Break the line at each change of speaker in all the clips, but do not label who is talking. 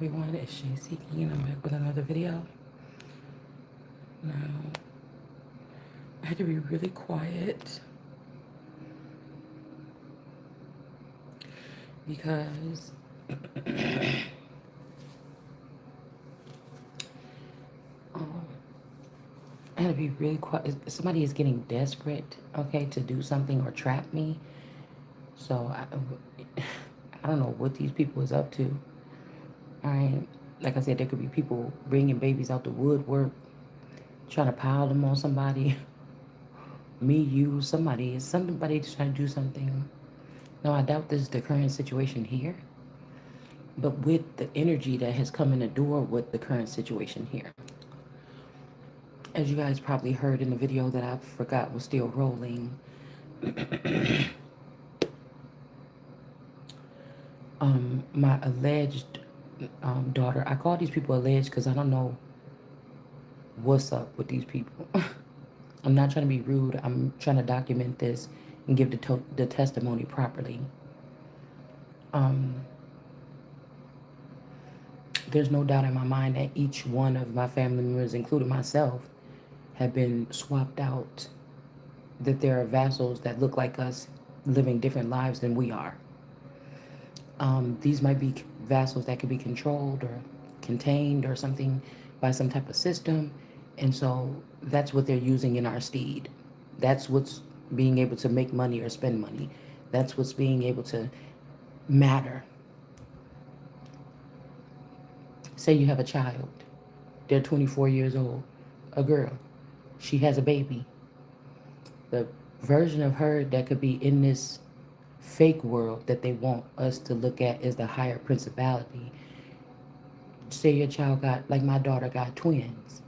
Everyone, it's Shay Seeking, and I'm back with another video. Now, I had to be really quiet because um, I had to be really quiet. Somebody is getting desperate, okay, to do something or trap me. So I don't know what these people is up to. All right, like I said, there could be people bringing babies out the woodwork, trying to pile them on somebody. Me, you, somebody trying to do something. No, I doubt this is the current situation here. But with the energy that has come in the door with the current situation here, as you guys probably heard in the video that I forgot was still rolling, my alleged daughter, I call these people alleged because I don't know what's up with these people. I'm not trying to be rude. I'm trying to document this and give the testimony properly. Um, there's no doubt in my mind that each one of my family members, including myself, have been swapped out, that there are vassals that look like us living different lives than we are. These might be vassals that could be controlled or contained or something by some type of system. And so that's what they're using in our steed. That's what's being able to make money or spend money. That's what's being able to matter. Say you have a child, they're 24 years old, a girl, she has a baby. The version of her that could be in this fake world that they want us to look at as the higher principality. Say your child got, like my daughter got twins.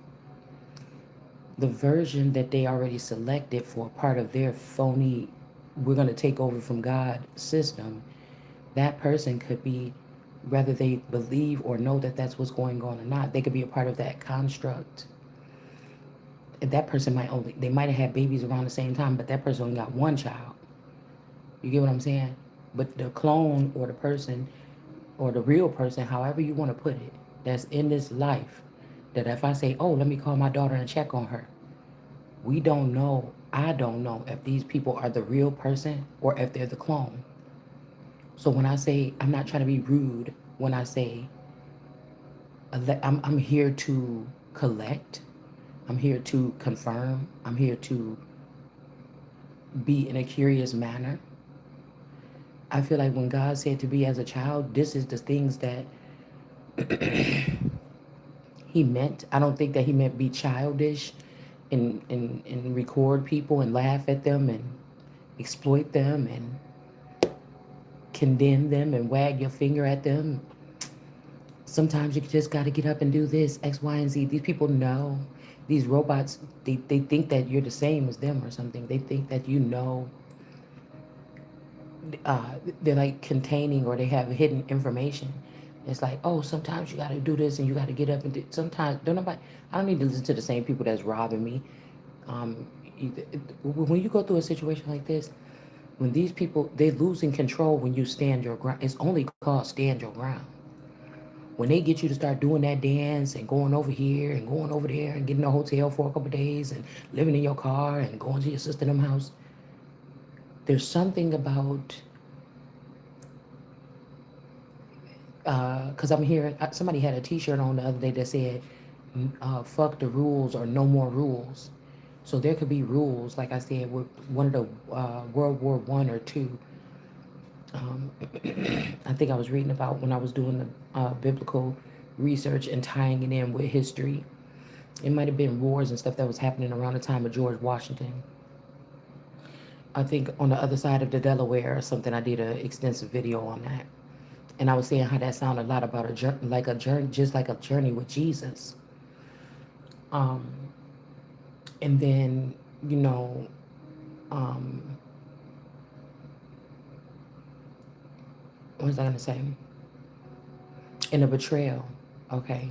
The version that they already selected for part of their phony, we're going to take over from God system, that person could be, whether they believe or know that that's what's going on or not, they could be a part of that construct. And that person might only, they might have had babies around the same time, but that person only got one child. You get what I'm saying? But the clone or the person or the real person, however you want to put it, that's in this life, that if I say, oh, let me call my daughter and check on her, we don't know, I don't know if these people are the real person or if they're the clone. So when I say, I'm not trying to be rude when I say, I'm here to collect, I'm here to confirm, I'm here to be in a curious manner. I feel like when God said to be as a child, this is the things that he meant. I don't think that he meant be childish and record people and laugh at them and exploit them and condemn them and wag your finger at them. Sometimes you just got to get up and do this, X, Y, and Z. These people know. These robots, they think that you're the same as them or something. They think that you know. They're like containing or they have hidden information. It's like, oh, sometimes you got to do this and you got to get up and do. Sometimes don't nobody. I don't need to listen to the same people that's robbing me. Um, when you go through a situation like this, when these people they're losing control when you stand your ground. It's only called stand your ground. When they get you to start doing that dance and going over here and going over there and getting a hotel for a couple of days and living in your car and going to your sister in them house, there's something about because I'm hearing somebody had a T-shirt on the other day that said, "Fuck the rules" or "No more rules." So there could be rules, like I said, with one of the World War I or two. Um, I think I was reading about when I was doing the biblical research and tying it in with history. It might have been wars and stuff that was happening around the time of George Washington. I think on the other side of the Delaware or something, I did an extensive video on that. And I was saying how that sounded a lot about a journey, like a journey, just like a journey with Jesus. Um, and then, you know, um, what was I gonna say? In a betrayal, okay.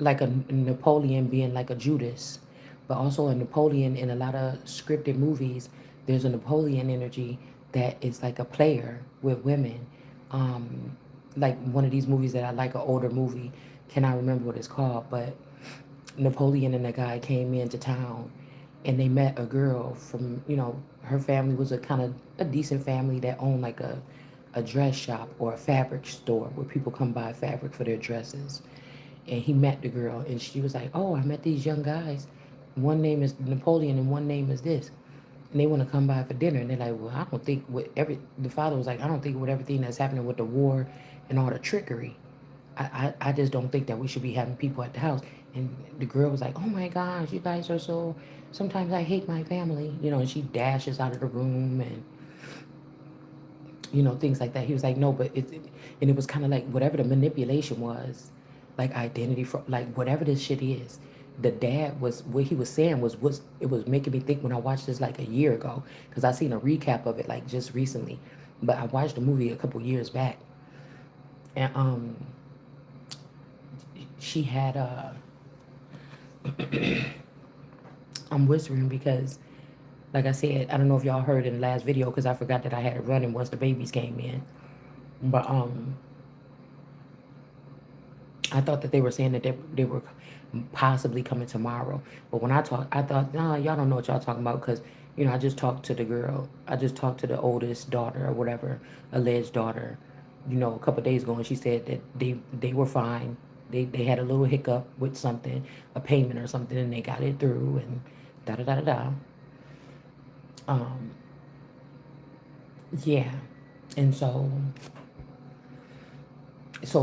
Like a Napoleon being like a Judas, but also a Napoleon in a lot of scripted movies. There's a Napoleon energy that is like a player with women. Um, like one of these movies that I like, an older movie. Cannot remember what it's called, but Napoleon and the guy came into town, and they met a girl from, her family was a kind of a decent family that owned like a dress shop or a fabric store where people come buy fabric for their dresses. And he met the girl, and she was like, "Oh, I met these young guys. One name is Napoleon, and one name is this." And they want to come by for dinner, and they're like, "Well, I don't think with every." The father was like, "I don't think with everything that's happening with the war and all the trickery, I just don't think that we should be having people at the house." And the girl was like, "Oh my gosh, you guys are so. Sometimes I hate my family, And she dashes out of the room, and things like that. He was like, "No, but and it was kind of like whatever the manipulation was, like identity for like whatever this shit is." The dad was what he was saying was it was making me think when I watched this like a year ago, because I seen a recap of it like just recently, but I watched the movie a couple years back, and she had I'm whispering because, like I said, I don't know if y'all heard in the last video because I forgot that I had it running once the babies came in, but I thought that they were saying that they were possibly coming tomorrow. But when I talked, I thought, nah, y'all don't know what y'all talking about because, I just talked to the girl. I just talked to the oldest daughter or whatever, alleged daughter, a couple of days ago, and she said that they were fine. They had a little hiccup with something, a payment or something, and they got it through, and da da da da da. Um, yeah, and so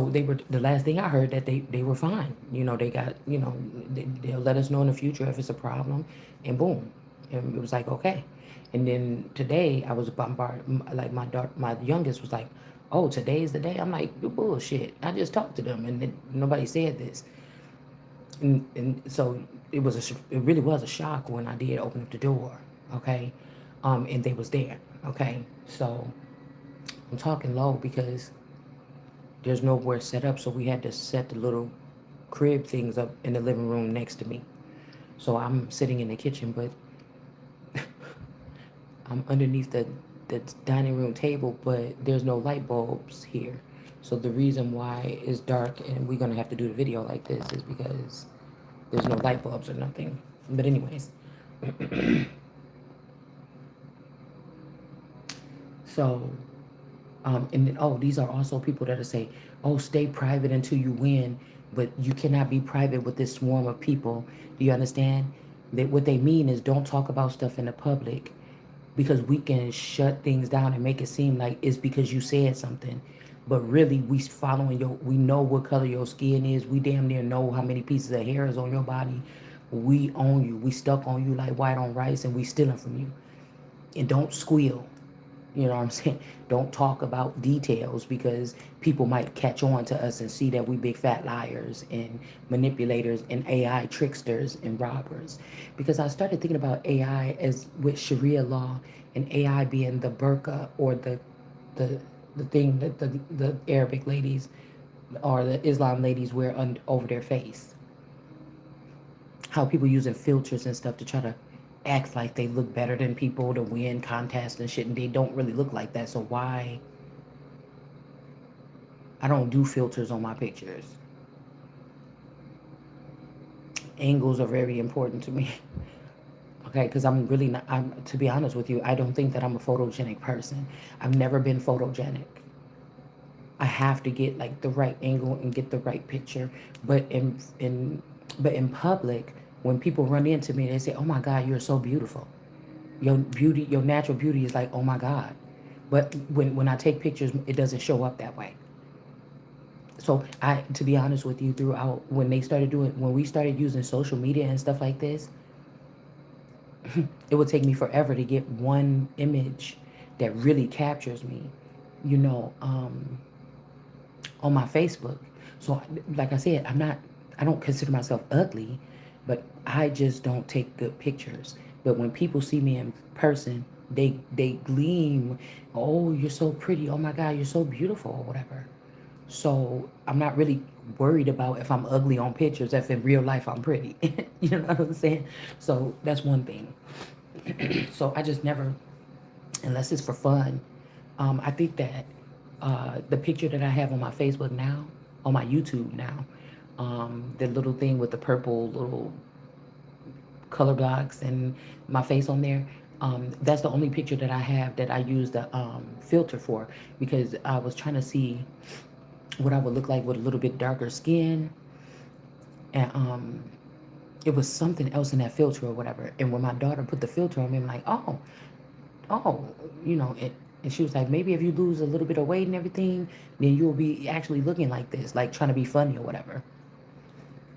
they were the last thing I heard that they were fine. They got they'll let us know in the future if it's a problem, and boom, and it was like okay. And then today I was bombarded. Like my youngest was like, "Oh, today's the day." I'm like, "You bullshit." I just talked to them, and nobody said this. And so it really was a shock when I did open up the door. Okay, and they was there. Okay, so I'm talking low because there's nowhere set up, so we had to set the little crib things up in the living room next to me. So I'm sitting in the kitchen, but I'm underneath the dining room table, but there's no light bulbs here. So the reason why it's dark and we're gonna have to do the video like this is because there's no light bulbs or nothing. But anyways, so and then, oh, these are also people that are say, oh, stay private until you win, but you cannot be private with this swarm of people. Do you understand? That what they mean is don't talk about stuff in the public because we can shut things down and make it seem like it's because you said something. But really, we know what color your skin is. We damn near know how many pieces of hair is on your body. We own you. We stuck on you like white on rice, and we stealing from you. And don't squeal. You know what I'm saying? Don't talk about details because people might catch on to us and see that we big fat liars and manipulators and AI tricksters and robbers. Because I started thinking about AI as with Sharia law and AI being the burqa or the the thing that the Arabic ladies or the Islam ladies wear over their face. How people using filters and stuff to try to act like they look better than people to win contests and shit, and they don't really look like that. So why I don't do filters on my pictures. Angles are very important to me. Okay, because I'm really not. I'm to be honest with you, I don't think that I'm a photogenic person. I've never been photogenic. I have to get like the right angle and get the right picture. But in public, when people run into me, they say, "Oh my God, you're so beautiful." Your natural beauty is like, oh my God. But when I take pictures, it doesn't show up that way. So to be honest with you, throughout when we started using social media and stuff like this, it would take me forever to get one image that really captures me, you know, on my Facebook. So like I said, I don't consider myself ugly, but I just don't take good pictures. But when people see me in person, they gleam. Oh, you're so pretty. Oh my God, you're so beautiful or whatever. So I'm not really worried about if I'm ugly on pictures, if in real life I'm pretty. You know what I'm saying? So that's one thing. So I just never, unless it's for fun. I think that the picture that I have on my Facebook now, on my YouTube now, the little thing with the purple little color blocks and my face on there. That's the only picture that I have that I use the filter for, because I was trying to see what I would look like with a little bit darker skin, and it was something else in that filter or whatever. And when my daughter put the filter on me, I'm like, oh, you know, and she was like, maybe if you lose a little bit of weight and everything, then you'll be actually looking like this, like trying to be funny or whatever.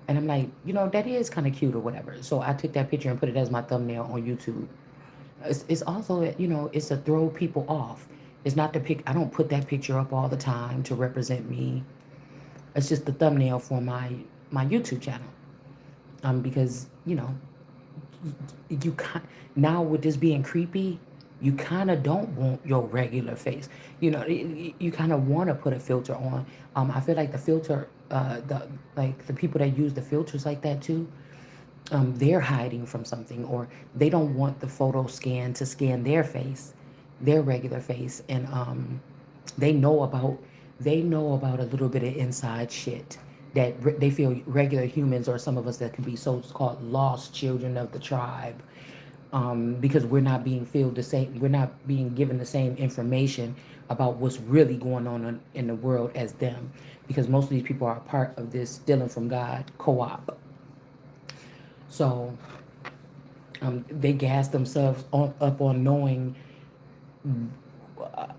And I'm like, that is kind of cute or whatever. So I took that picture and put it as my thumbnail on YouTube. It's also, it's to throw people off. It's not the pic. I don't put that picture up all the time to represent me. It's just the thumbnail for my YouTube channel. Because you now with this being creepy, you kind of don't want your regular face. You kind of want to put a filter on. I feel like the filter, the people that use the filters like that too, they're hiding from something, or they don't want the photo scan to scan their face, their regular face, and they know about they know about a little bit of inside shit that they feel regular humans, or some of us that can be so-called lost children of the tribe, because we're not being filled the same, we're not being given the same information about what's really going on in the world as them, because most of these people are a part of this stealing from God co-op. So they gas themselves up on knowing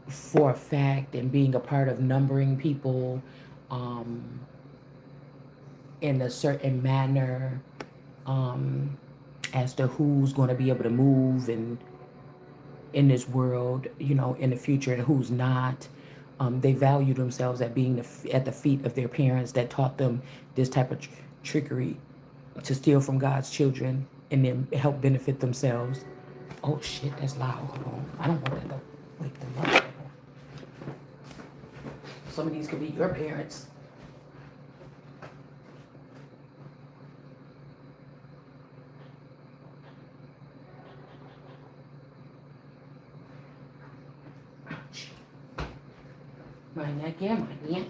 for a fact and being a part of numbering people um, in a certain manner, um, as to who's going to be able to move and in this world, in the future, and who's not. They value themselves at being at the feet of their parents that taught them this type of trickery to steal from God's children and then help benefit themselves. Oh shit, that's loud. Hold on. I don't want that to wake them up. Some of these could be your parents. Ouch. My neck and my neck.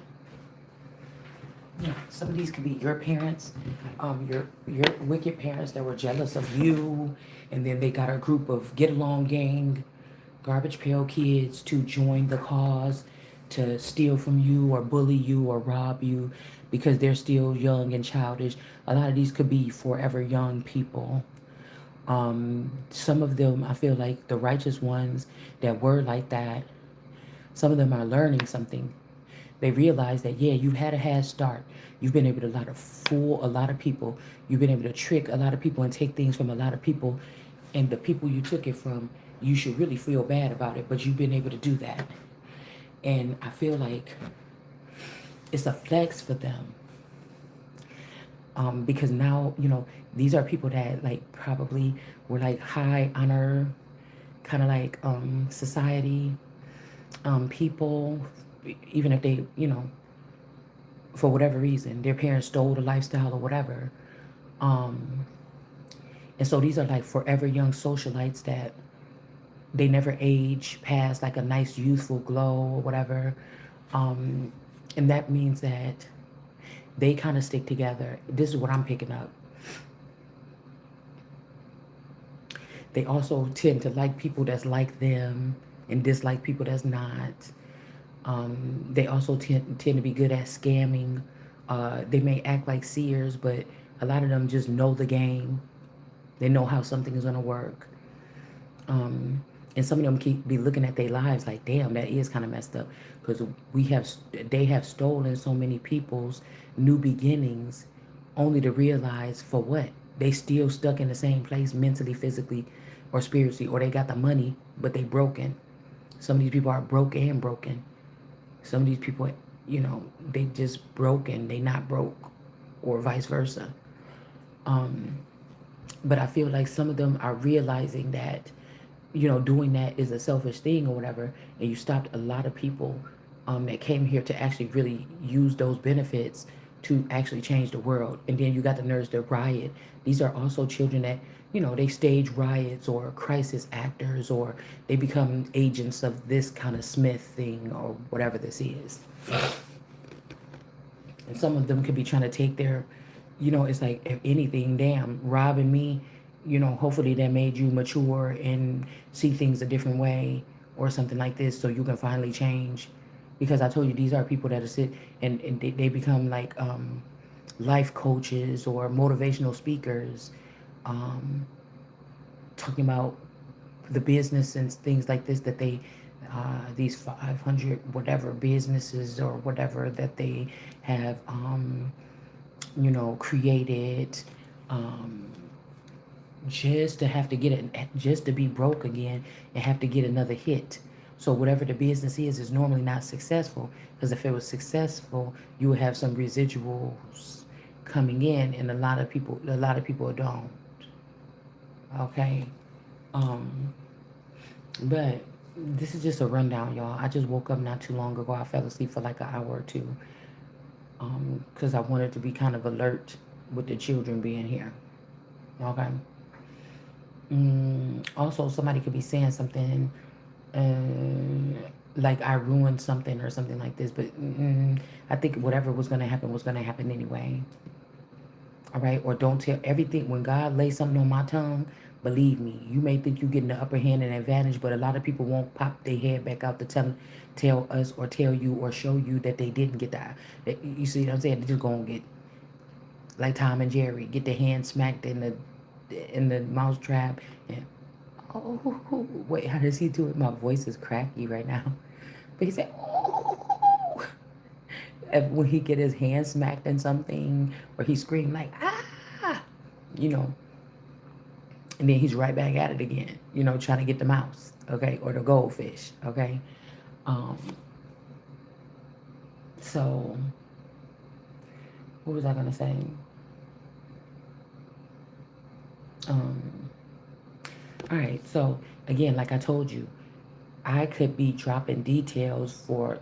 Yeah, some of these could be your parents, your wicked parents that were jealous of you, and then they got a group of get along gang, garbage pail kids to join the cause, to steal from you or bully you or rob you, because they're still young and childish. A lot of these could be forever young people. Some of them, I feel like the righteous ones that were like that, some of them are learning something. They realize that, yeah, you've had a head start. You've been able to fool a lot of people. You've been able to trick a lot of people and take things from a lot of people. And the people you took it from, you should really feel bad about it, but you've been able to do that. And I feel like it's a flex for them. Because now, these are people that like probably were like high honor, kind of like society people, even if they, for whatever reason, their parents stole the lifestyle or whatever. Um, and so these are like forever young socialites that they never age past like a nice youthful glow or whatever. Um, and that means that they kind of stick together. This is what I'm picking up. They also tend to like people that's like them and dislike people that's not. They also tend to be good at scamming. They may act like seers, but a lot of them just know the game. They know how something is going to work. And some of them keep be looking at their lives like, damn, that is kind of messed up, because they have stolen so many people's new beginnings, only to realize for what they still stuck in the same place mentally, physically, or spiritually, or they got the money but they broken. Some of these people are broke and broken. Some of these people, they just broken, they not broke, or vice versa. But I feel like some of them are realizing that, doing that is a selfish thing or whatever, and you stopped a lot of people that came here to actually really use those benefits to actually change the world. And then you got the nerves to riot. These are also children that they stage riots or crisis actors, or they become agents of this kind of Smith thing or whatever this is. And some of them could be trying to take their, it's like, if anything, damn, robbing me, hopefully that made you mature and see things a different way or something like this so you can finally change. Because I told you, these are people that are sit and they become like life coaches or motivational speakers, um, talking about the business and things like this that they these 500 whatever businesses or whatever that they have created, um, just to have to get it, just to be broke again and have to get another hit. So whatever the business is normally not successful, because if it was successful you would have some residuals coming in, and a lot of people don't. Okay. um But this is just a rundown, y'all. I just woke up not too long ago. I fell asleep for like an hour or two, because I wanted to be kind of alert with the children being here. Okay. Also, somebody could be saying something like I ruined something or something like this, but I think whatever was going to happen anyway. All right. Or don't tell everything. When God lays something on my tongue, believe me, you may think you're getting the upper hand and advantage, but a lot of people won't pop their head back out to tell us or tell you or show you that they didn't get that. You see what I'm saying? They're just going to get, like Tom and Jerry, get their hand smacked in the mouse trap. And, oh, wait, how does he do it? My voice is cracky right now. But he said, oh, when he get his hand smacked in something, or he screamed like, ah, you know, and then he's right back at it again, trying to get the mouse, okay, or the goldfish, okay. Um, so what was I gonna say? Um, all right, so again, like I told you, I could be dropping details for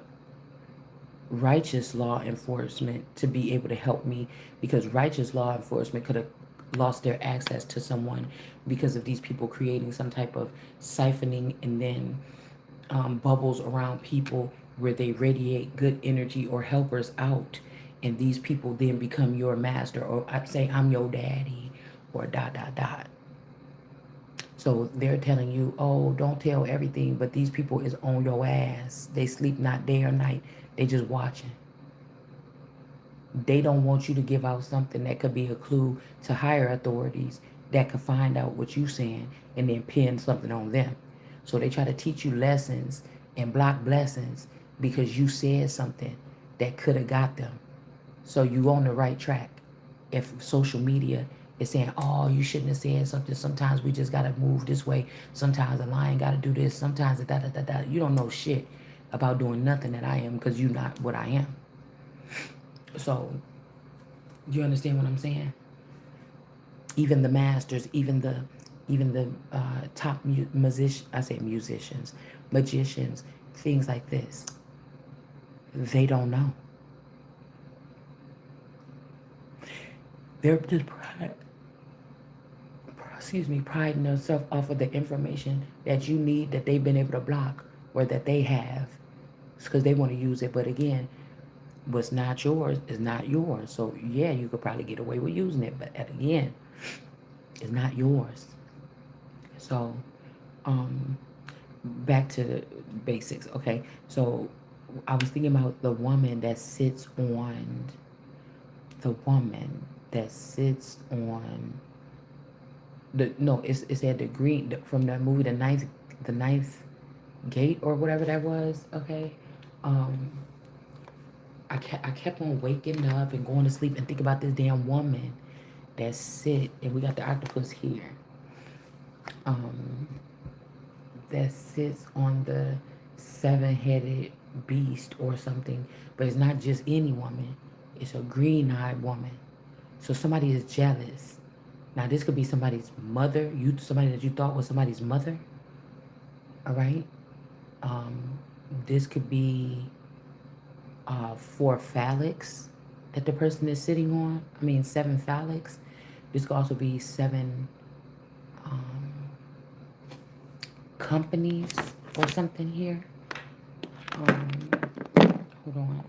righteous law enforcement to be able to help me, because righteous law enforcement could have lost their access to someone because of these people creating some type of siphoning, and then bubbles around people where they radiate good energy or helpers out, and these people then become your master, or I say I'm your daddy, or dot dot dot. So they're telling you, oh, don't tell everything, but these people is on your ass. They sleep not day or night. They just watching. They don't want you to give out something that could be a clue to higher authorities that could find out what you saying and then pin something on them. So they try to teach you lessons and block blessings because you said something that could have got them. So you on the right track. If social media is saying, oh, you shouldn't have said something. Sometimes we just gotta move this way. Sometimes the lion gotta do this. Sometimes da da da da. You don't know shit about doing nothing that I am, because you're not what I am. So you understand what I'm saying? Even the masters, even the top I say musicians, magicians, things like this, they don't know. They're just priding themselves off of the information that you need, that they've been able to block, or that they have, because they want to use it. But again, what's not yours is not yours. So yeah, you could probably get away with using it, but again, it's not yours. So back to basics. Okay, so I was thinking about the woman that sits on the no, it's at the green, from that movie, the ninth gate or whatever that was. Okay. um I kept on waking up and going to sleep and think about this damn woman that sit, and we got the octopus here, um that sits on the seven-headed beast or something. But it's not just any woman, it's a green-eyed woman. So somebody is jealous. Now this could be somebody's mother, somebody that you thought was somebody's mother. All right. um this could be 4 phallics that the person is sitting on. I mean, 7 phallics. This could also be 7 companies or something here. Um, hold on.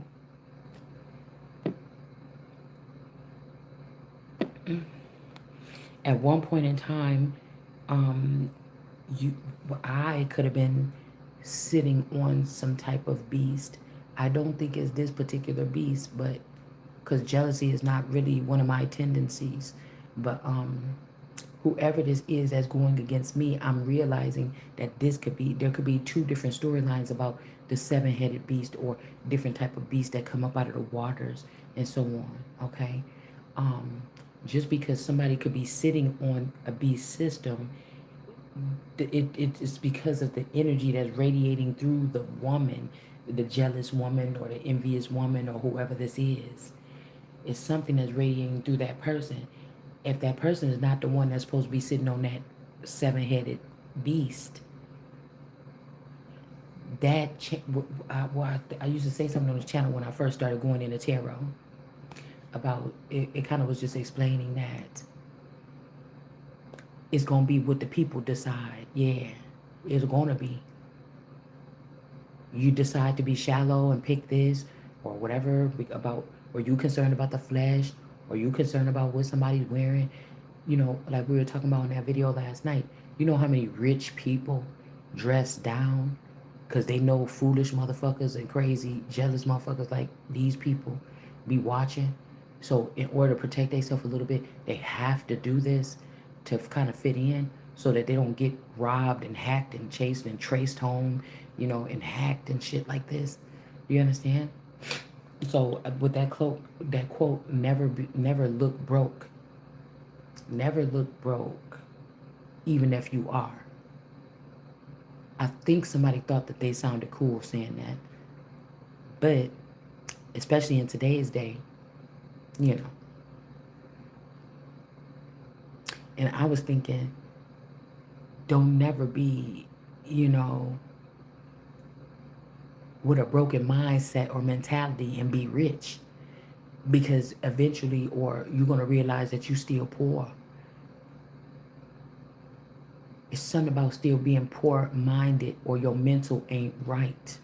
At one point in time, um, you, I could have been sitting on some type of beast. I don't think it's this particular beast, but because jealousy is not really one of my tendencies, but whoever this is that's going against me, I'm realizing that there could be two different storylines about the seven-headed beast or different type of beasts that come up out of the waters and so on. Okay, um, just because somebody could be sitting on a beast system, it's because of the energy that's radiating through the woman, the jealous woman or the envious woman or whoever this is. It's something that's radiating through that person. If that person is not the one that's supposed to be sitting on that seven-headed beast, I used to say something on this channel when I first started going into tarot about it. It kind of was just explaining that it's gonna be what the people decide. Yeah, it's gonna be. You decide to be shallow and pick this or whatever about, or you concerned about the flesh, or you concerned about what somebody's wearing. You know, like we were talking about in that video last night. You know how many rich people dress down because they know foolish motherfuckers and crazy jealous motherfuckers like these people be watching. So in order to protect themselves a little bit, they have to do this to kind of fit in so that they don't get robbed and hacked and chased and traced home, you know, and hacked and shit like this. You understand? So with that quote, never look broke. Never look broke, even if you are. I think somebody thought that they sounded cool saying that, but especially in today's day, you know. And I was thinking, don't never be, you know, with a broken mindset or mentality and be rich, because eventually, or you're gonna realize that you still poor. It's something about still being poor minded or your mental ain't right.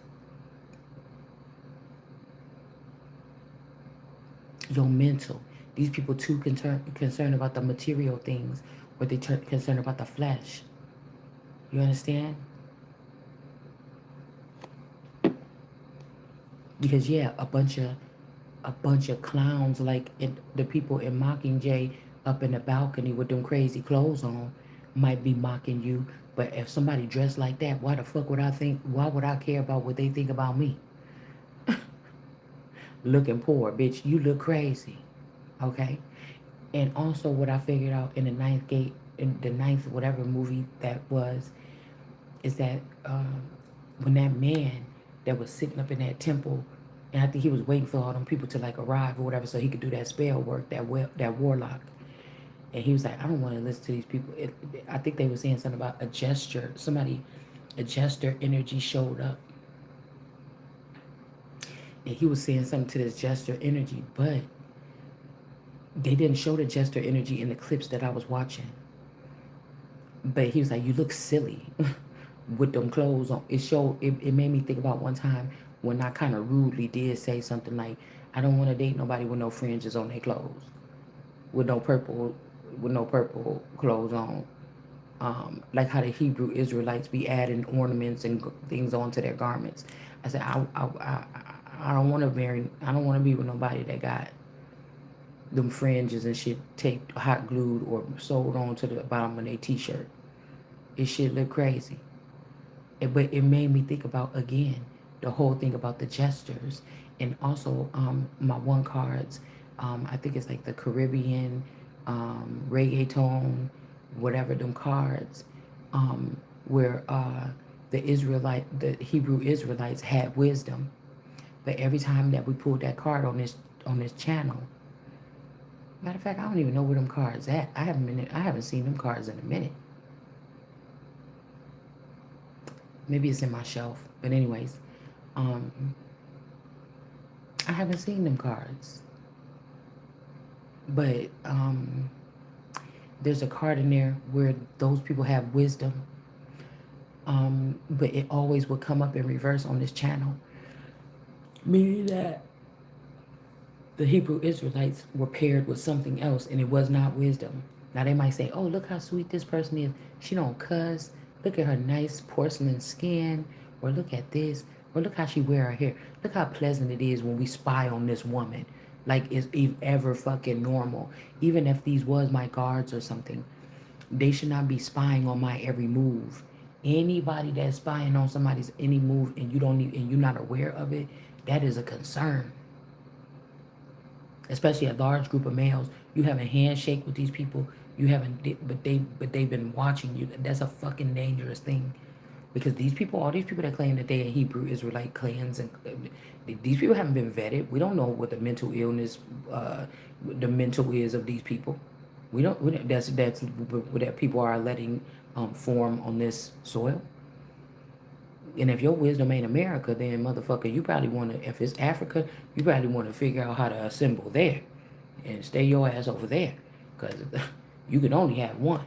Your mental. These people too concerned about the material things, or they concerned about the flesh. You understand? Because yeah, a bunch of clowns like the people in Mockingjay up in the balcony with them crazy clothes on might be mocking you. But if somebody dressed like that, why the fuck would I think? Why would I care about what they think about me? Looking poor, bitch. You look crazy. Okay. And also, what I figured out in the ninth gate, in the ninth whatever movie that was, is that when that man that was sitting up in that temple, and I think he was waiting for all them people to like arrive or whatever, so he could do that spell work, that warlock. And he was like, I don't want to listen to these people. I think they were saying something about a gesture. A gesture energy showed up, and he was saying something to this gesture energy, but they didn't show the gesture energy in the clips that I was watching. But he was like, you look silly with them clothes on. It made me think about one time when I kind of rudely did say something like, I don't want to date nobody with no fringes on their clothes, with no purple, with no purple clothes on. Like how the Hebrew Israelites be adding ornaments and things onto their garments. I said, I don't want to marry, I don't want to be with nobody that got them fringes and shit taped, hot glued, or sewed on to the bottom of their t-shirt. It shit look crazy. But it made me think about again the whole thing about the gestures, and also my one cards. I think it's like the Caribbean, reggaeton, whatever them cards, where the Hebrew Israelites had wisdom. But every time that we pulled that card on this channel, matter of fact, I don't even know where them cards at. I haven't seen them cards in a minute. Maybe it's in my shelf. But anyways, um, I haven't seen them cards. But there's a card in there where those people have wisdom. But it always would come up in reverse on this channel, meaning that the Hebrew Israelites were paired with something else, and it was not wisdom. Now they might say, "Oh, look how sweet this person is. She don't cuss. Look at her nice porcelain skin, or look at this, or look how she wear her hair. Look how pleasant it is when we spy on this woman. Like it's ever fucking normal. Even if these was my guards or something, they should not be spying on my every move. Anybody that's spying on somebody's any move and you don't even, and you're not aware of it, that is a concern, especially a large group of males. You have a handshake with these people. You haven't, but they've been watching you. That's a fucking dangerous thing, because these people, all these people that claim that they are Hebrew Israelite clans, and these people haven't been vetted. We don't know what the mental illness, the mental is of these people. That's what that people are letting form on this soil. And if your wisdom ain't America, then motherfucker, you probably want to. If it's Africa, you probably want to figure out how to assemble there, and stay your ass over there, because you can only have one.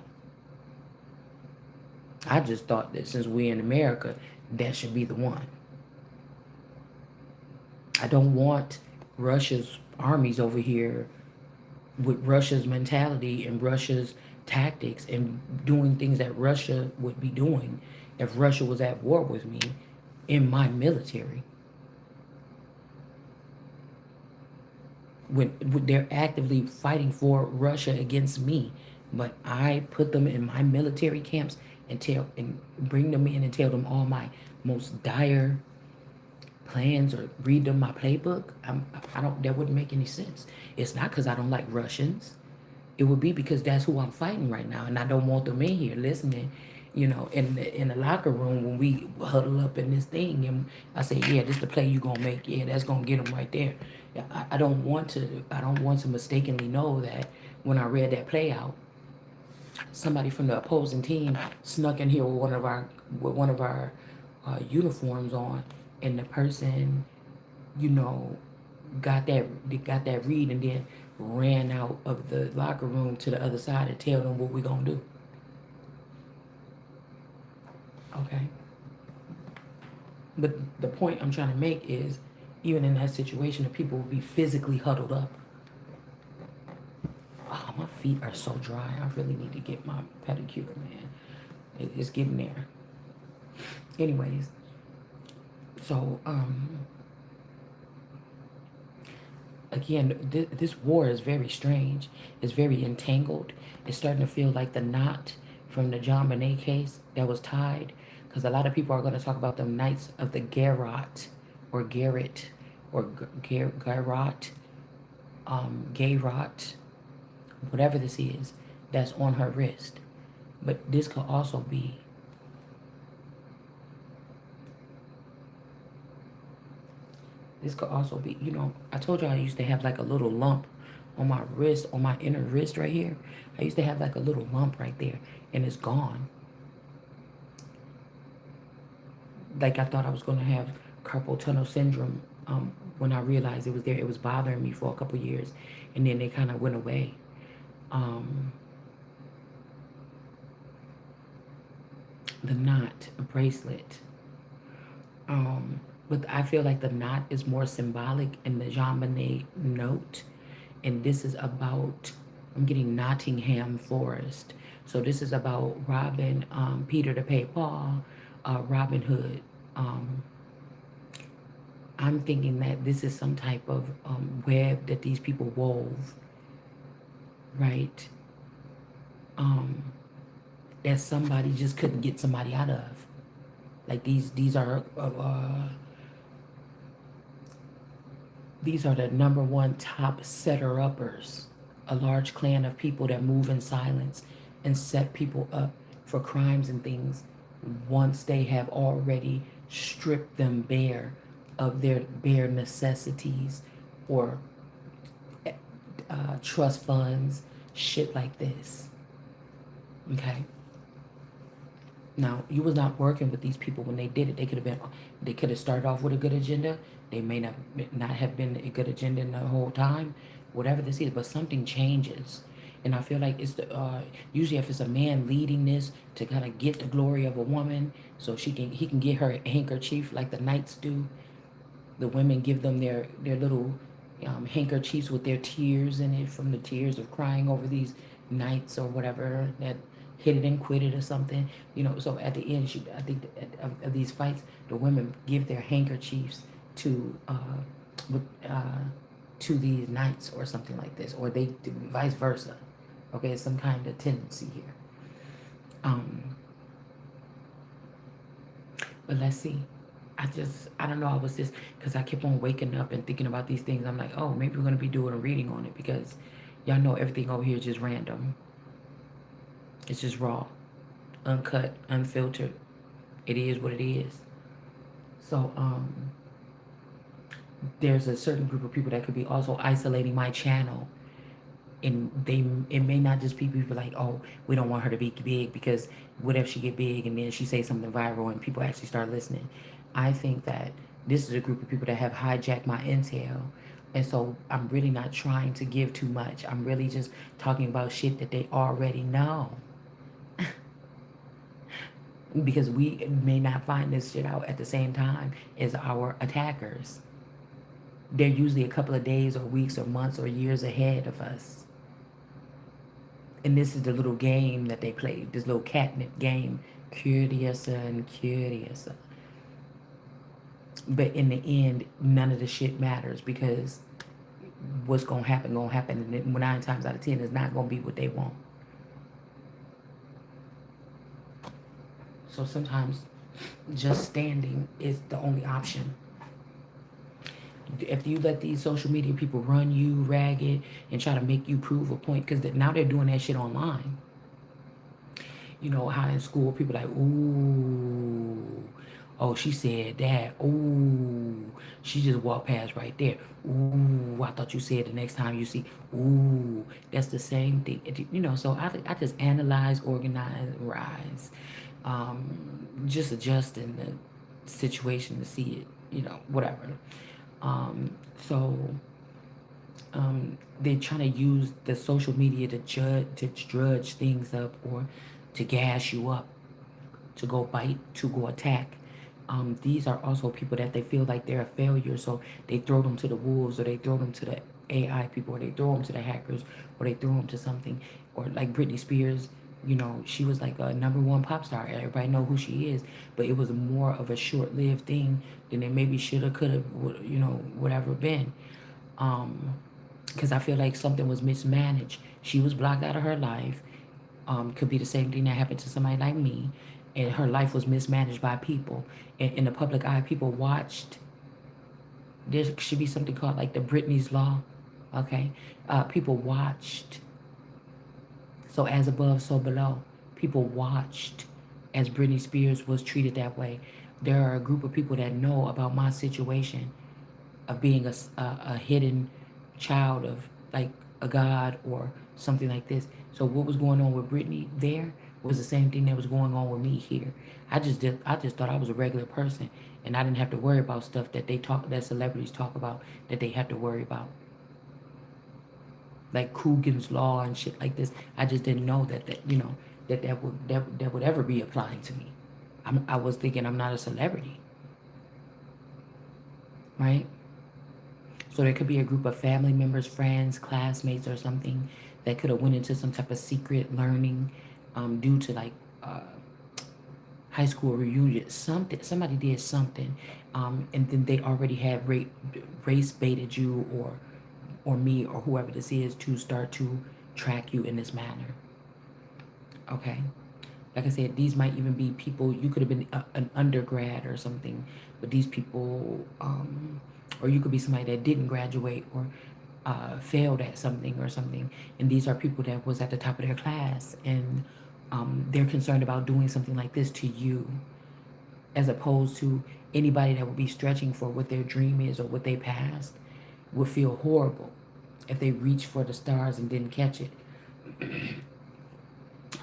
I just thought that since we're in America, that should be the one. I don't want Russia's armies over here with Russia's mentality and Russia's tactics and doing things that Russia would be doing if Russia was at war with me in my military. When they're actively fighting for Russia against me, but I put them in my military camps and bring them in and tell them all my most dire plans, or read them my playbook. I don't. That wouldn't make any sense. It's not because I don't like Russians. It would be because that's who I'm fighting right now, and I don't want them in here listening. In the locker room when we huddle up in this thing, and I say, "Yeah, this the play you gonna make. Yeah, that's gonna get them right there." Yeah, I don't want to. I don't want to mistakenly know that when I read that play out, somebody from the opposing team snuck in here with one of our uniforms on, and the person, you know, got that read and then ran out of the locker room to the other side and tell them what we gonna do. Okay. But the point I'm trying to make is, even in that situation, the people will be physically huddled up. Oh, my feet are so dry. I really need to get my pedicure, man. It's getting there. Anyways, so again, this war is very strange. It's very entangled. It's starting to feel like the knot from the John Bonet case that was tied. Because a lot of people are going to talk about the Knights of the Garrot, or Garrett, or Garrot, Gayrot, whatever this is, that's on her wrist. But this could also be, I told you I used to have like a little lump on my wrist, on my inner wrist right here. I used to have like a little lump right there, and it's gone. Like I thought I was going to have carpal tunnel syndrome when I realized it was there. It was bothering me for a couple years, and then it kind of went away. Um, the knot, a bracelet. But I feel like the knot is more symbolic in the Jean Bonnet note. And this is about, I'm getting Nottingham Forest. So this is about Robin, Peter to pay Paul, Robin Hood. Um, I'm thinking that this is some type of web that these people wove, right? That somebody just couldn't get somebody out of. Like these are the number one top setter-uppers, a large clan of people that move in silence and set people up for crimes and things once they have already stripped them bare of their bare necessities, or trust funds, shit like this. Okay. Now, you was not working with these people when they did it. They could have started off with a good agenda. They may not have been a good agenda in the whole time, whatever this is, but something changes. And I feel like it's the usually if it's a man leading this to kind of get the glory of a woman, so he can get her handkerchief like the knights do. The women give them their little handkerchiefs with their tears in it from the tears of crying over these knights or whatever that hit it and quit it or something. So at the end, I think of these fights, the women give their handkerchiefs to with, to these knights or something like this, or they do vice versa. Okay, it's some kind of tendency here. Um, but let's see. I don't know. I was just, because I kept on waking up and thinking about these things. I'm like, oh, maybe we're going to be doing a reading on it because y'all know everything over here is just random. It's just raw, uncut, unfiltered. It is what it is. So, there's a certain group of people that could be also isolating my channel, and it may not just be people like, oh, we don't want her to be big because what if she get big and then she say something viral and people actually start listening. I think that this is a group of people that have hijacked my intel, and so I'm really not trying to give too much. I'm really just talking about shit that they already know, because we may not find this shit out at the same time as our attackers. They're usually a couple of days or weeks or months or years ahead of us. And this is the little game that they play, this little catnip game, curiouser and curiouser. But in the end, none of the shit matters because what's gonna happen, and 9 times out of 10 is not gonna be what they want. So sometimes just standing is the only option. If you let these social media people run you ragged and try to make you prove a point, because now they're doing that shit online. You know how in school people like, ooh, oh, she said that. Ooh, she just walked past right there. Ooh, I thought you said the next time you see. Ooh, that's the same thing. So I just analyze, organize, rise, just adjusting the situation to see it. Whatever. So they're trying to use the social media to drudge things up or to gas you up, to go bite, to go attack. These are also people that they feel like they're a failure, so they throw them to the wolves, or they throw them to the AI people, or they throw them to the hackers, or they throw them to something. Or like Britney Spears, she was like a #1 pop star. Everybody know who she is, but it was more of a short-lived thing than it maybe should have, could have, whatever been. Because I feel like something was mismanaged. She was blocked out of her life. Could be the same thing that happened to somebody like me, and her life was mismanaged by people. And in the public eye, people watched. There should be something called like the Britney's Law, okay? People watched. So as above, so below. People watched as Britney Spears was treated that way. There are a group of people that know about my situation of being a hidden child of like a god or something like this. So what was going on with Britney there was the same thing that was going on with me here. I just thought I was a regular person, and I didn't have to worry about stuff that celebrities talk about, that they have to worry about, like Coogan's law and shit like this. I just didn't know that would ever be applying to me. I was thinking I'm not a celebrity, right? So there could be a group of family members, friends, classmates, or something that could have went into some type of secret learning, due to like high school reunion. Somebody did something, and then they already had race baited you or me or whoever this is to start to track you in this manner. Okay. Like I said, these might even be people, you could have been an undergrad or something, but these people, or you could be somebody that didn't graduate or failed at something or something, and these are people that was at the top of their class, and they're concerned about doing something like this to you, as opposed to anybody that would be stretching for what their dream is or what they passed would feel horrible if they reached for the stars and didn't catch it.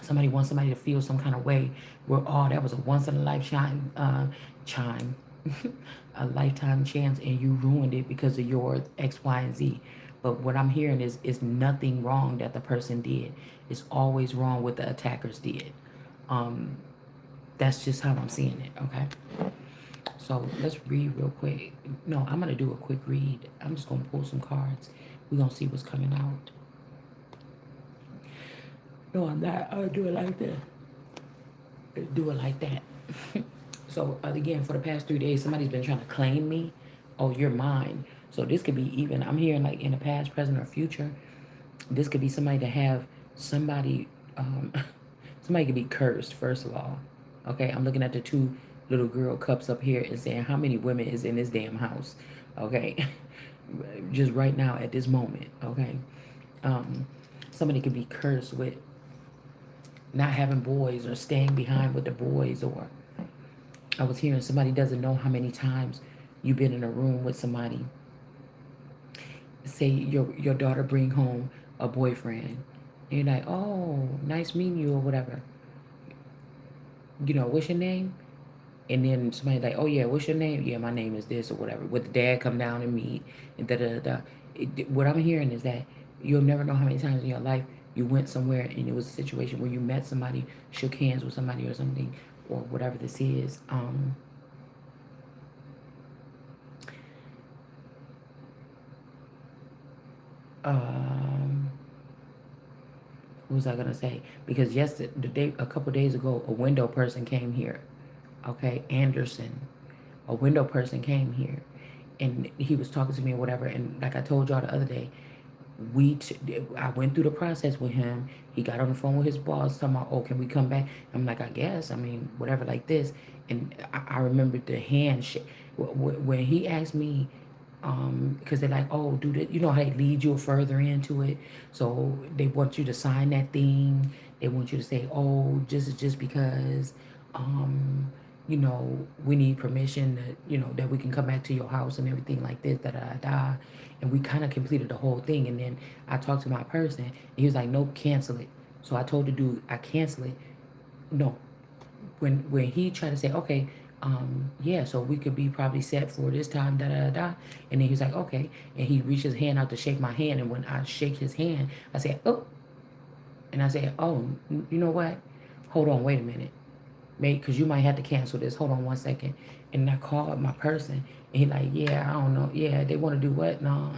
Somebody wants somebody to feel some kind of way where, oh, that was a once in a lifetime a lifetime chance, and you ruined it because of your X, Y, and Z. But what I'm hearing is nothing wrong that the person did. It's always wrong what the attackers did. Um, that's just how I'm seeing it. Okay. So let's read real quick. No, I'm gonna do a quick read. I'm just gonna pull some cards. We're gonna see what's coming out. No, I'm not. I'll do it like that. Do it like that. So again, for the past 3 days, somebody's been trying to claim me. Oh, you're mine. So this could be even. I'm hearing like in the past, present, or future. This could be somebody to have somebody. Somebody could be cursed. First of all, okay. I'm looking at the two little girl cups up here and saying how many women is in this damn house. Okay, just right now at this moment. Okay, um, somebody could be cursed with not having boys or staying behind with the boys, or I was hearing somebody doesn't know how many times you've been in a room with somebody. Say your daughter bring home a boyfriend. And you're like, oh, nice meeting you or whatever. What's your name? And then somebody like, oh yeah, what's your name? Yeah, my name is this or whatever. Would the dad come down and meet and da da da. What I'm hearing is that you'll never know how many times in your life you went somewhere and it was a situation where you met somebody, shook hands with somebody or something, or whatever this is. Um, what was I gonna say? Because yesterday, a couple days ago, a window person came here. Okay, Anderson, a window person came here, and he was talking to me or whatever. And like I told y'all the other day, I went through the process with him. He got on the phone with his boss, talking about, oh, can we come back? I'm like, I guess. I mean, whatever, like this. And I remembered the handshake when he asked me, because they're like, oh, do that. You know how they lead you further into it. So they want you to sign that thing. They want you to say, oh, just because, we need permission that, that we can come back to your house and everything like this, da da da da. And we kind of completed the whole thing. And then I talked to my person, and he was like, nope, cancel it. So I told the dude, I cancel it. No, when he tried to say, okay, yeah, so we could be probably set for this time, da da da, and then he's like, okay, and he reached his hand out to shake my hand, and when I shake his hand, I said, oh, and I said, oh, you know what? Hold on, wait a minute, mate, because you might have to cancel this. Hold on 1 second. And I called my person, and he like, yeah, I don't know, yeah, they want to do what? No,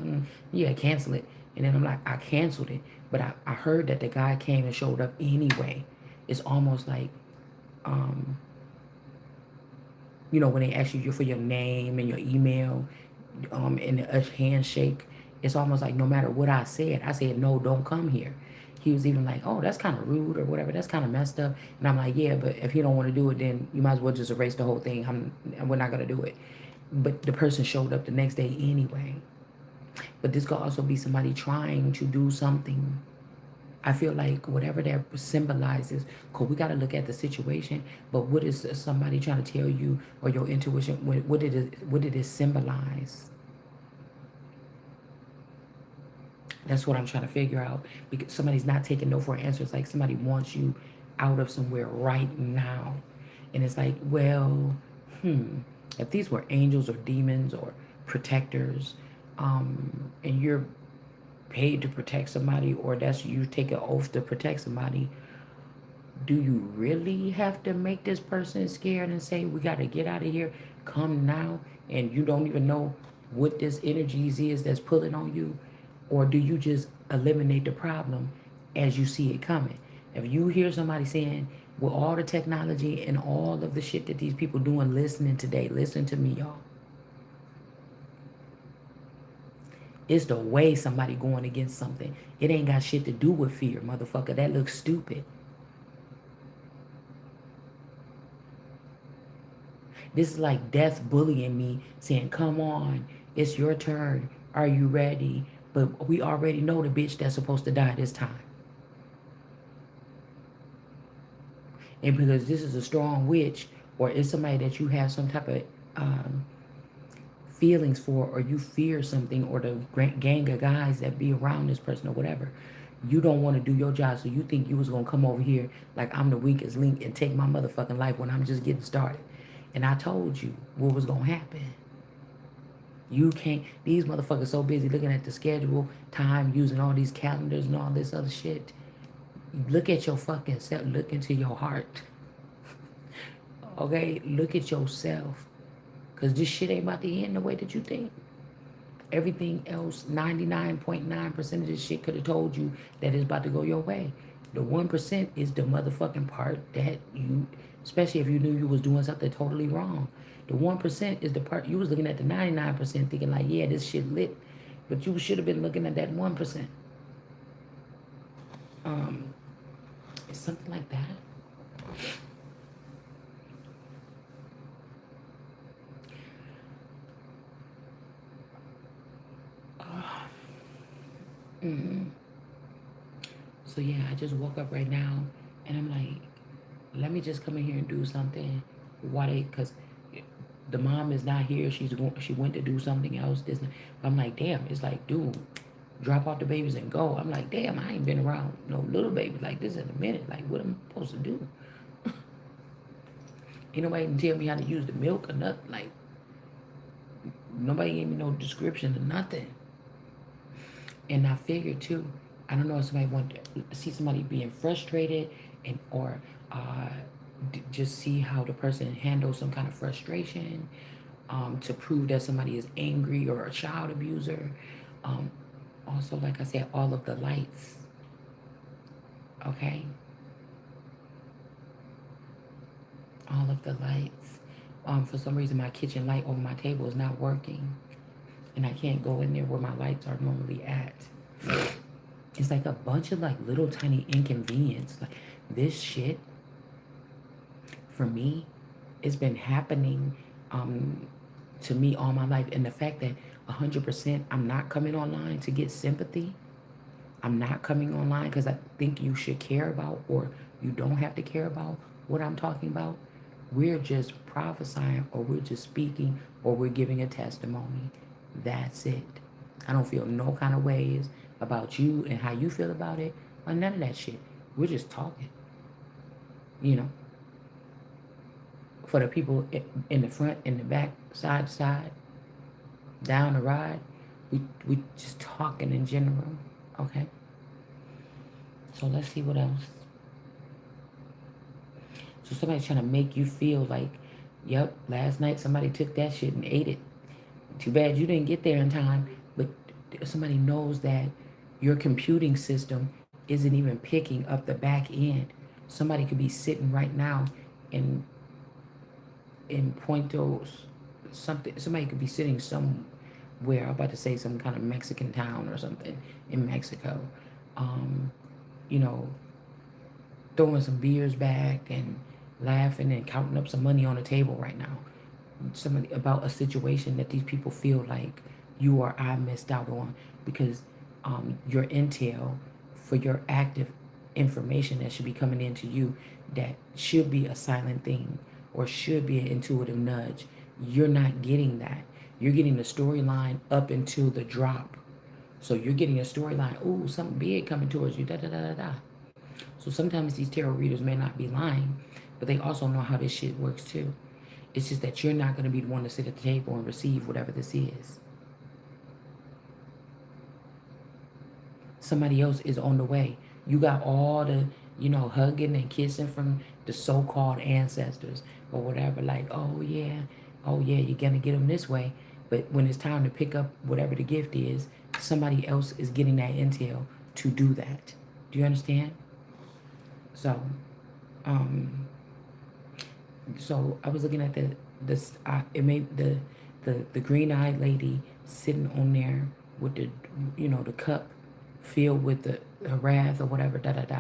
yeah, cancel it. And then I'm like, I canceled it, but I heard that the guy came and showed up anyway. It's almost like, um, when they ask you for your name and your email, and a handshake, it's almost like no matter what I said, no, don't come here. He was even like, oh, that's kind of rude or whatever. That's kind of messed up. And I'm like, yeah, but if you don't want to do it, then you might as well just erase the whole thing. We're not going to do it. But the person showed up the next day anyway. But this could also be somebody trying to do something. I feel like whatever that symbolizes, because we got to look at the situation, but what is somebody trying to tell you, or your intuition, what did it symbolize? That's what I'm trying to figure out, because somebody's not taking no for an answer. It's like somebody wants you out of somewhere right now. And it's like, well, if these were angels or demons or protectors, and you're paid to protect somebody, or that's you take an oath to protect somebody, do you really have to make this person scared and say, we got to get out of here, come now, and you don't even know what this energy is that's pulling on you? Or do you just eliminate the problem as you see it coming? If you hear somebody saying, with all the technology and all of the shit that these people doing listening today, listen to me, y'all. It's the way somebody going against something. It ain't got shit to do with fear, motherfucker. That looks stupid. This is like death bullying me, saying, come on, it's your turn. Are you ready? But we already know the bitch that's supposed to die this time. And because this is a strong witch, or it's somebody that you have some type of feelings for, or you fear something, or the gang of guys that be around this person or whatever, you don't want to do your job, so you think you was going to come over here like I'm the weakest link and take my motherfucking life when I'm just getting started. And I told you what was going to happen. You can't. These motherfuckers so busy looking at the schedule, time, using all these calendars and all this other shit. Look at your fucking self. Look into your heart. Okay? Look at yourself. Because this shit ain't about to end the way that you think. Everything else, 99.9% of this shit could have told you that it's about to go your way. The 1% is the motherfucking part that you, especially if you knew you was doing something totally wrong. The 1% is the part you was looking at the 99% thinking like, yeah, this shit lit. But you should have been looking at that 1%. Um, it's something like that. So yeah, I just woke up right now and I'm like, let me just come in here and do something. Why they? Cause the mom is not here. She went to do something else. I'm like, damn. It's like, dude, drop off the babies and go. I'm like, damn. I ain't been around no little babies like this in a minute. Like, what am I supposed to do? Ain't nobody can tell me how to use the milk or nothing. Like, nobody gave me no description or nothing. And I figured too, I don't know if somebody want to see somebody being frustrated and or uh, just see how the person handles some kind of frustration to prove that somebody is angry or a child abuser. Um, Also, like I said, all of the lights, okay? All of the lights. For some reason, my kitchen light over my table is not working, and I can't go in there where my lights are normally at. It's like a bunch of like little tiny inconvenience. Like this shit for me, it's been happening to me all my life, and the fact that 100% I'm not coming online to get sympathy. I'm not coming online because I think you should care about, or you don't have to care about what I'm talking about. We're just prophesying, or we're just speaking, or we're giving a testimony. That's it. I don't feel no kind of ways about you and how you feel about it, or none of that shit. We're just talking, you know, for the people in the front, in the back, side to side, down the ride. We just talking in general, okay? So let's see what else. So somebody's trying to make you feel like, yep, last night somebody took that shit and ate it. Too bad you didn't get there in time. But somebody knows that your computing system isn't even picking up the back end. Somebody could be sitting right now in Puentos something. Somebody could be sitting somewhere. I'm about to say some kind of Mexican town or something in Mexico. Um, you know, throwing some beers back and laughing and counting up some money on the table right now. Somebody about a situation that these people feel like you or I missed out on because your intel for your active information that should be coming into you that should be a silent thing or should be an intuitive nudge. You're not getting that. You're getting the storyline up until the drop. So you're getting a storyline, ooh, something big coming towards you, da da da da da. So sometimes these tarot readers may not be lying, but they also know how this shit works too. It's just that you're not going to be the one to sit at the table and receive whatever this is. Somebody else is on the way. You got all the, hugging and kissing from the so-called ancestors or whatever. Like, oh yeah, you're going to get them this way. But when it's time to pick up whatever the gift is, somebody else is getting that intel to do that. Do you understand? So, um, so I was looking at it made the green eyed lady sitting on there with the cup filled with the wrath or whatever, da da da.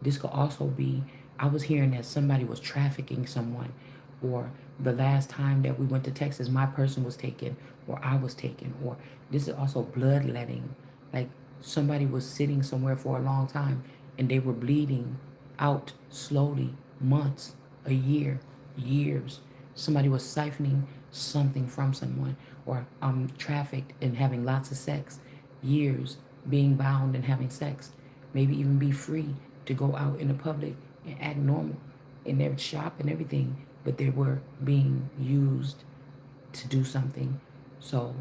This could also be, I was hearing that somebody was trafficking someone, or the last time that we went to Texas, my person was taken, or I was taken, or this is also bloodletting. Like somebody was sitting somewhere for a long time and they were bleeding out slowly, months, a year, years. Somebody was siphoning something from someone, or trafficked and having lots of sex, years being bound and having sex, maybe even be free to go out in the public and act normal in their shop and everything, but they were being used to do something. So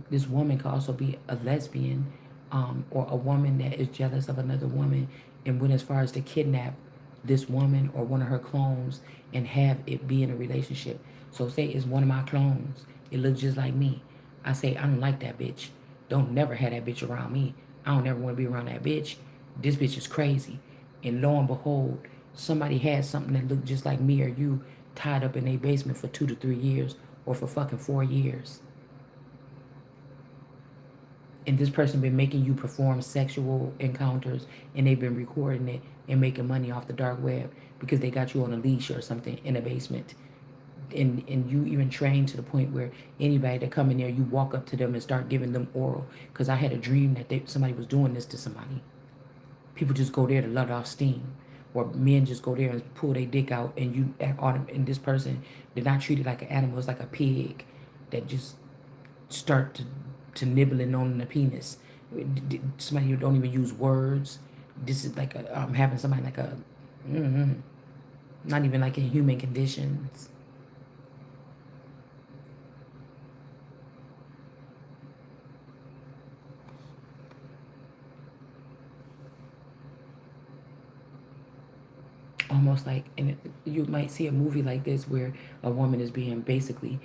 This woman could also be a lesbian, or a woman that is jealous of another woman and went as far as to kidnap this woman or one of her clones and have it be in a relationship. So say it's one of my clones. It looks just like me. I say, I don't like that bitch. Don't never have that bitch around me. I don't ever want to be around that bitch. This bitch is crazy. And lo and behold, somebody had something that looked just like me or you tied up in a basement for 2 to 3 years or for fucking 4 years. And this person been making you perform sexual encounters and they've been recording it and making money off the dark web because they got you on a leash or something in a basement. And you even trained to the point where anybody that come in there, you walk up to them and start giving them oral. Because I had a dream that somebody was doing this to somebody. People just go there to let off steam. Or men just go there and pull their dick out and you act on them. And this person did not treat it like an animal. It's like a pig that just start to nibbling on the penis. Somebody who don't even use words. This is like having somebody like a, not even like in human conditions. Almost like, and you might see a movie like this where a woman is being basically,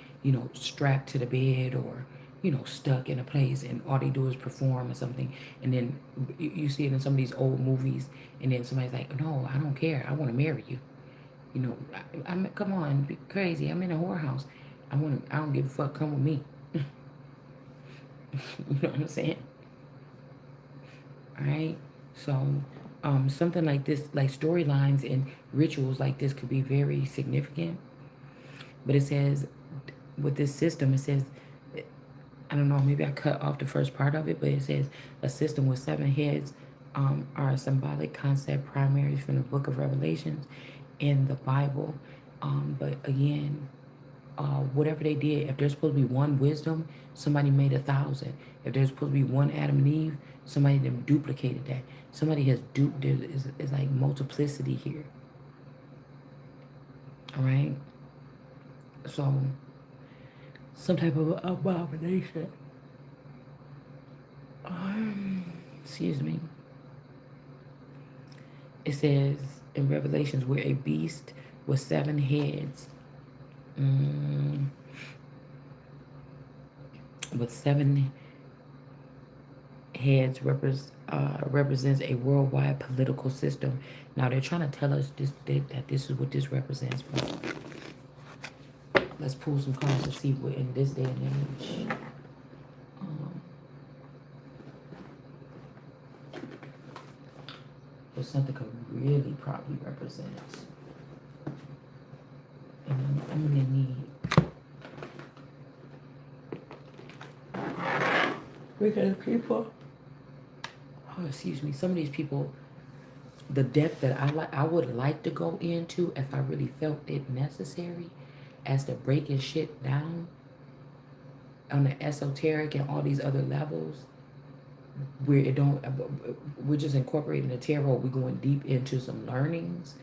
strapped to the bed or, stuck in a place and all they do is perform or something. And then you see it in some of these old movies and then somebody's like, no, I don't care. I want to marry you. I'm come on, be crazy. I'm in a whorehouse. I don't give a fuck. Come with me. You know what I'm saying? All right. So, something like this, like storylines and rituals like this, could be very significant. But it says, with this system, it says, I don't know, maybe I cut off the first part of it, but it says a system with 7 heads are a symbolic concept primaries from the book of Revelations in the Bible. But again, whatever they did, if there's supposed to be one wisdom, somebody made 1,000. If there's supposed to be one Adam and Eve, somebody then duplicated that. Somebody has duped. There is like multiplicity here. All right. So some type of abomination. Excuse me. It says in Revelations where a beast with 7 heads, with 7 heads represents a worldwide political system. Now they're trying to tell us that this is what this represents. Let's pull some cards to see what in this day and age. What something could really probably represent. And I'm gonna need because people. Oh, excuse me. Some of these people, the depth that I would like to go into if I really felt it necessary, as to breaking shit down on the esoteric and all these other levels, where it don't, we're just incorporating the tarot. We're going deep into some learnings.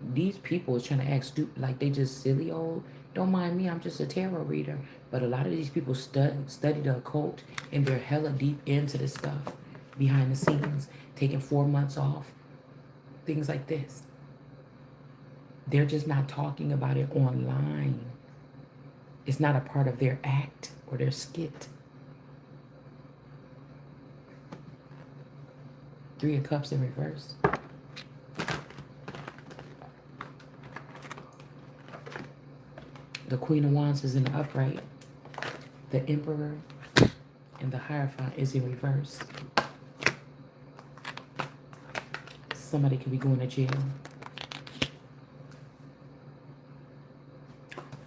These people is trying to act stupid, like they just silly old. Don't mind me, I'm just a tarot reader. But a lot of these people study the occult and they're hella deep into this stuff behind the scenes, taking 4 months off, things like this. They're just not talking about it online. It's not a part of their act or their skit. 3 of Cups in reverse. The Queen of Wands is in the upright. The Emperor and the Hierophant is in reverse. Somebody could be going to jail.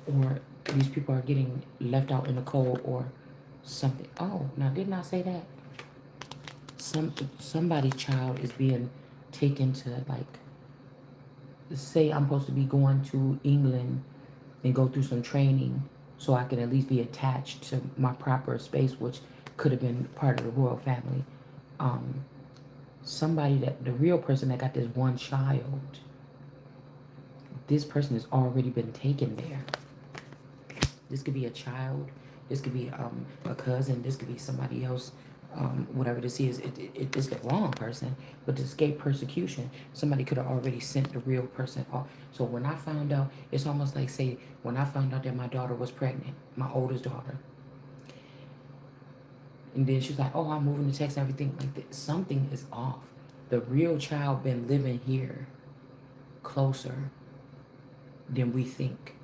Or these people are getting left out in the cold or something. Oh, now didn't I say that? Somebody's child is being taken to, like, say I'm supposed to be going to England and go through some training so I can at least be attached to my proper space, which could have been part of the royal family. Somebody that, the real person that got this one child, this person has already been taken there. This could be a child This could be a cousin. This could be somebody else. Whatever this is, it's the wrong person. But to escape persecution, somebody could have already sent the real person off. So when I found out, it's almost like, say, when I found out that my daughter was pregnant, my oldest daughter, and then she's like, "Oh, I'm moving to Texas, everything like that." Something is off. The real child been living here closer than we think.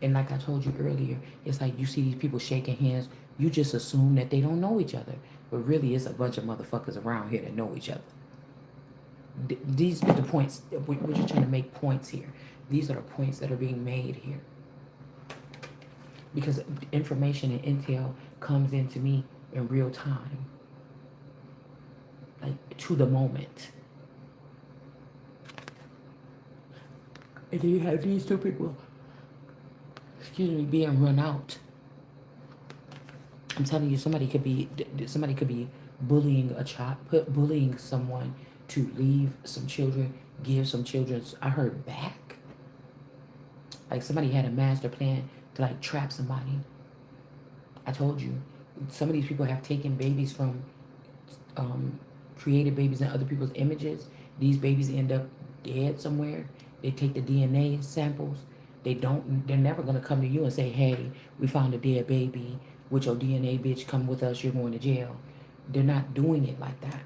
And like I told you earlier, it's like you see these people shaking hands, you just assume that they don't know each other. But really, it's a bunch of motherfuckers around here that know each other. These are the points. We're just trying to make points here. These are the points that are being made here. Because information and intel comes into me in real time, like to the moment. And then you have these two people, excuse me, being run out. I'm telling you, somebody could be bullying a child, bullying someone to leave some children, give some children. I heard back, like somebody had a master plan to like trap somebody. I told you, some of these people have taken babies from, um, created babies in other people's images. These babies end up dead somewhere. They take the DNA samples. They don't. They're never gonna come to you and say, "Hey, we found a dead baby. With your DNA, bitch, come with us. You're going to jail." They're not doing it like that.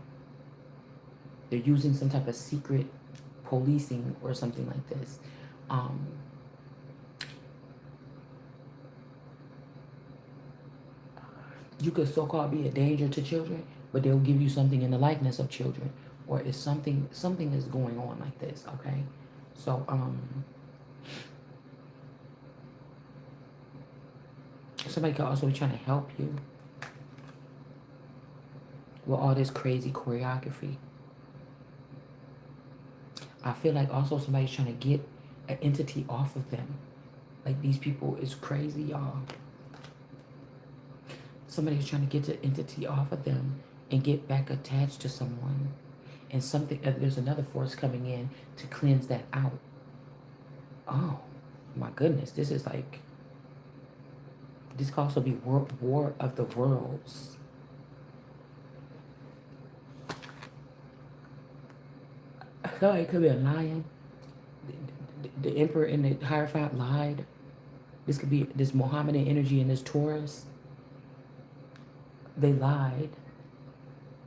They're using some type of secret policing or something like this. Um, you could so-called be a danger to children, but they'll give you something in the likeness of children, or if something is going on like this. Okay, so somebody could also be trying to help you with all this crazy choreography. I feel like also somebody's trying to get an entity off of them. Like these people is crazy, y'all. Somebody's trying to get the entity off of them and get back attached to someone. And something, there's another force coming in to cleanse that out. Oh, my goodness. This is like, this could also be war of the worlds. I feel like it could be a lion. The emperor and the Hierophant lied. This could be this Mohammedan energy and this Taurus. They lied.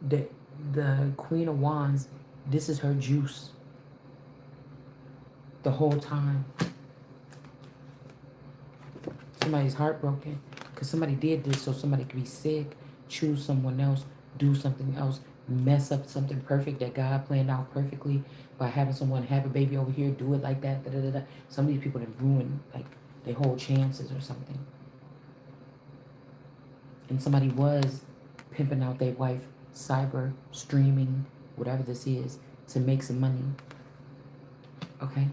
The Queen of Wands, this is her juice the whole time. Somebody's heartbroken because somebody did this so somebody could be sick, choose someone else, do something else, mess up something perfect that God planned out perfectly by having someone have a baby over here, do it like that. Da, da, da, da. Some of these people have ruined like their whole chances or something. And somebody was pimping out their wife, cyber, streaming, whatever this is, to make some money. Okay?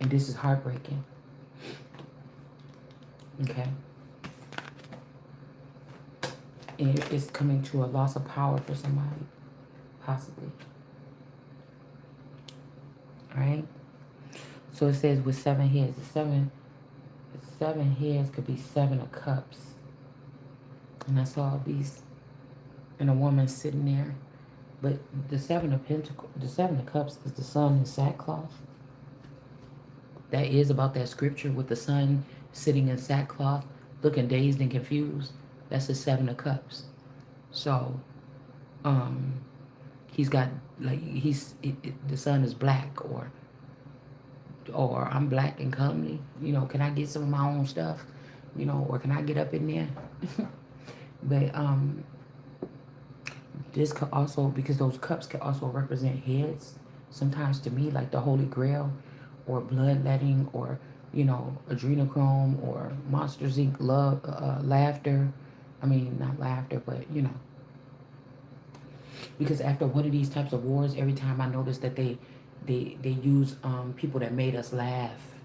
And this is heartbreaking. Okay? And it's coming to a loss of power for somebody, possibly. Alright? So it says with 7 heads. The seven heads could be 7 of cups. And I saw a beast and a woman sitting there. But the 7 of pentacles, the 7 of cups is the sun in sackcloth. That is about that scripture with the sun sitting in sackcloth, looking dazed and confused. That's the 7 of cups. So, he's got like the sun is black, or I'm black and comely. You know, can I get some of my own stuff? You know, or can I get up in there? But this could also, because those cups could also represent heads. Sometimes to me, like the Holy Grail, or bloodletting, or adrenochrome, or Monsters Inc. Love, laughter. I mean, not laughter, but because after one of these types of wars, every time I notice that they use people that made us laugh,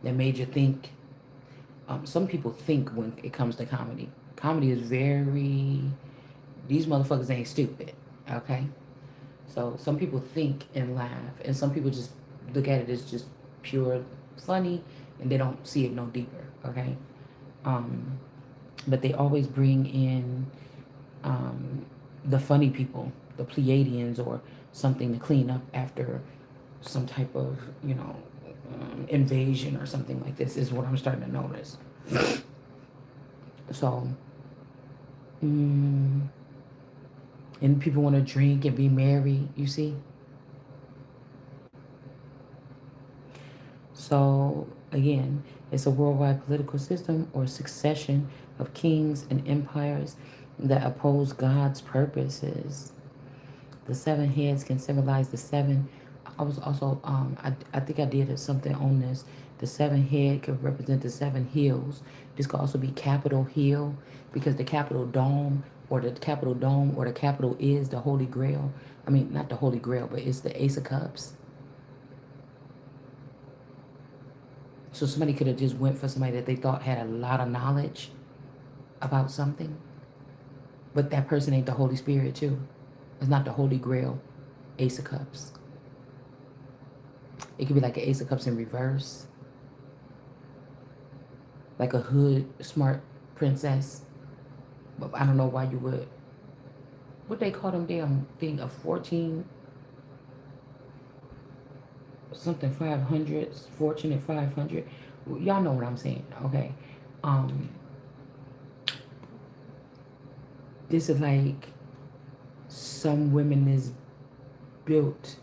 that made you think. Some people think when it comes to comedy. Comedy is very, these motherfuckers ain't stupid, okay? So some people think and laugh, and some people just look at it as just pure funny, and they don't see it no deeper. Okay, um, but they always bring in the funny people, the Pleiadians, or something to clean up after some type of, invasion or something like this. Is what I'm starting to notice. So, mm, and people want to drink and be merry. You see. So again, it's a worldwide political system or succession of kings and empires that oppose God's purposes. The seven heads can symbolize the seven. I was also, I think I did something on this. The seven head could represent the seven hills. This could also be Capitol Hill because the Capitol Dome or the Capitol is the Holy Grail. I mean, not the Holy Grail, but it's the Ace of Cups. So somebody could have just went for somebody that they thought had a lot of knowledge about something, but that person ain't the Holy Spirit too. It's not the Holy Grail, Ace of Cups. It could be like an Ace of Cups in reverse, like a hood smart princess. But I don't know why you would. What they call them damn thing of 14 something 500, fortune at 500. Y'all know what I'm saying, okay? Um, this is like some women is built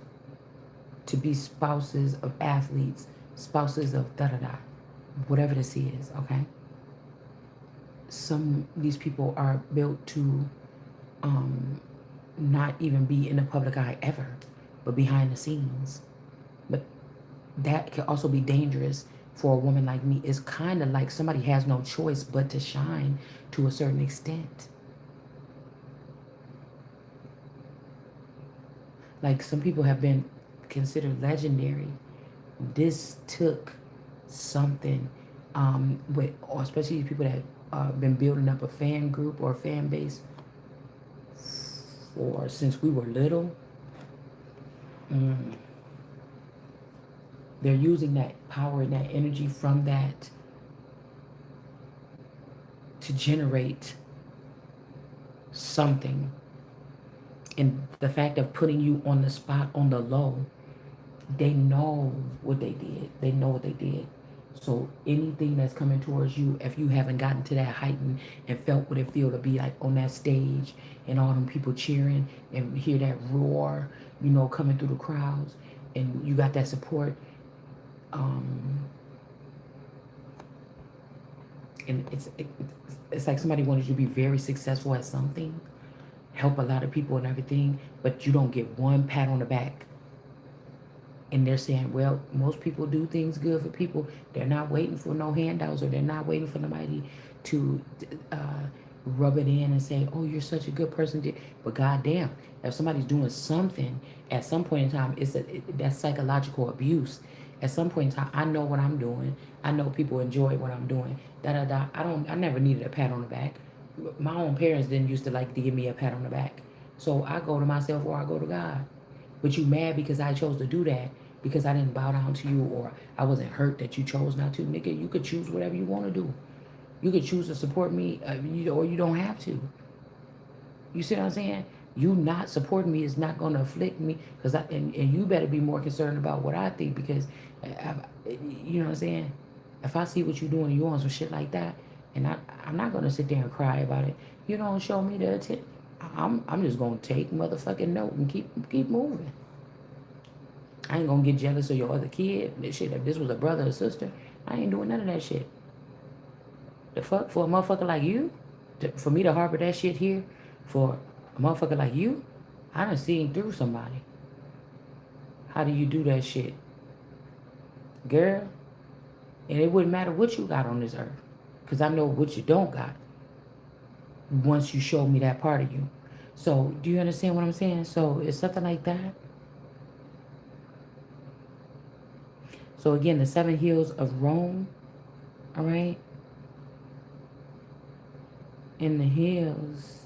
to be spouses of athletes, spouses of da da da, whatever this is, okay? Some these people are built to not even be in the public eye ever, but behind the scenes. But that can also be dangerous for a woman like me. It's kind of like somebody has no choice but to shine to a certain extent. Like some people have been considered legendary. This took something, with, or especially people that been building up a fan group or a fan base for since we were little. They're using that power and that energy from that to generate something. And the fact of putting you on the spot on the low, they know what they did. They know what they did. So anything that's coming towards you, if you haven't gotten to that heightened and felt what it feel to be like on that stage and all them people cheering and hear that roar, coming through the crowds, and you got that support, and it's like somebody wanted you to be very successful at something, help a lot of people and everything, but you don't get one pat on the back. And they're saying, well, most people do things good for people. They're not waiting for no handouts, or they're not waiting for nobody to rub it in and say, oh, you're such a good person. But goddamn, if somebody's doing something at some point in time, that's psychological abuse. At some point in time, I know what I'm doing. I know people enjoy what I'm doing. Da da da. I never needed a pat on the back. My own parents didn't used to like to give me a pat on the back. So I go to myself or I go to God. But you mad because I chose to do that because I didn't bow down to you, or I wasn't hurt that you chose not to. Nigga, you could choose whatever you want to do. You could choose to support me, or you don't have to. You see what I'm saying? You not supporting me is not going to afflict me, because and you better be more concerned about what I think, because you know what I'm saying? If I see what you're doing and you on some shit like that, and I'm not going to sit there and cry about it. You don't show me the attention. I'm just going to take motherfucking note and keep moving. I ain't gonna get jealous of your other kid. This shit, if this was a brother or sister, I ain't doing none of that shit. The fuck, for a motherfucker like you, for me to harbor that shit here, for a motherfucker like you, I done seen through somebody. How do you do that shit? Girl, and it wouldn't matter what you got on this earth, because I know what you don't got once you show me that part of you. So, do you understand what I'm saying? So, it's something like that. So, again, the seven hills of Rome, all right? In the hills,